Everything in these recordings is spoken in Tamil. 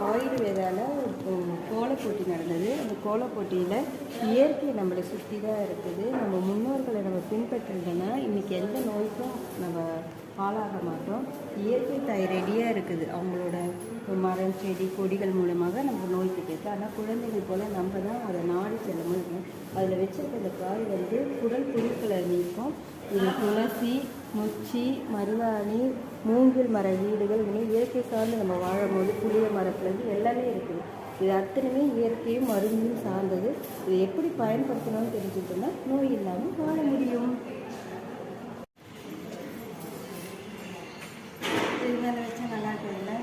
ஆயுர்வேதால கோலப் போட்டி நடந்தது. அந்த கோலப் போட்டியில் இயற்கை நம்மளை சுற்றி தான் இருக்குது. நம்ம முன்னோர்களை நம்ம பின்பற்றிருந்தோன்னா இன்றைக்கி எந்த நோய்க்கும் நம்ம ஆளாக மாட்டோம். இயற்கை தாய் ரெடியாக இருக்குது. அவங்களோட மரம் செடி கொடிகள் மூலமாக நம்ம நோய்க்கு கேட்க. ஆனால் குழந்தைகள் போல் நம்ம தான் அதை நாடி செல்ல முடியும். அதில் வச்சிருக்க இந்த காய் வந்து குடல் புழுக்களை நீக்கும். இது துளசி, நொச்சி, மருதாணி, மூங்கில் மர வீடுகள் இன்னும் இயற்கை சார்ந்து நம்ம வாழும்போது புளிய மரத்துலேருந்து எல்லாமே இருக்குது. இது அத்தனையுமே இயற்கையும் மருந்தும் சார்ந்தது. இதை எப்படி பயன்படுத்தணும்னு தெரிஞ்சுக்கிட்டோம்னா நோய் இல்லாமல் வாழ முடியும். இது மேலே வச்சா நல்லா இருக்குல்ல?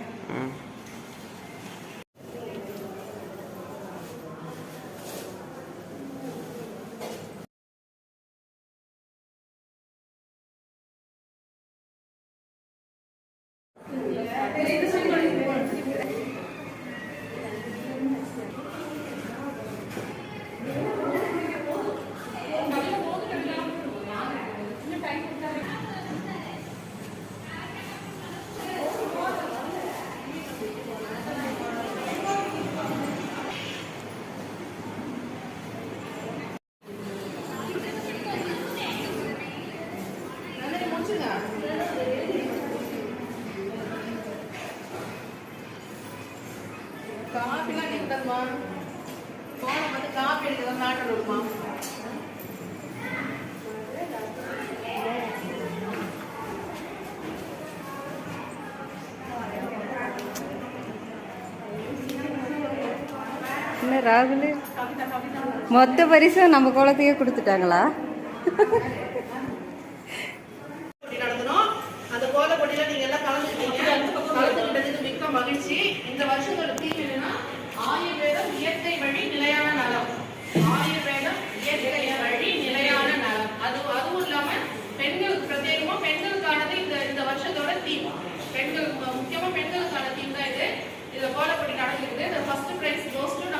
காப்பிலாம் நிற்கணுமா? போன வந்து காப்பி எடுக்கிறதா நாட்டில் இருக்குமா? என்ன ராகுல், மொத்த பரிசும் நம்ம குளத்தையே கொடுத்துட்டாங்களா? அந்த கோல போட்டியில நீங்க எல்லாம் கலந்துக்கிட்டதுக்கு மிக்க மகிழ்ச்சி. இந்த வருஷத்தோட தீம் என்னன்னா ஆயுர்வேதம் இயற்கை வழி நிலையான நலம். ஆயுர்வேதம் இயற்கை வழி நிலையான நலம். அதுவும் இல்லாம பெண்களுக்கு பிரத்யேகமா பெண்களுக்கானது இந்த வருஷத்தோட தீம். பெண்கள் முக்கியமா பெண்களுக்கான தீம் தான் இது. இதுல கோல போட்டி நடக்குது. First prize goes to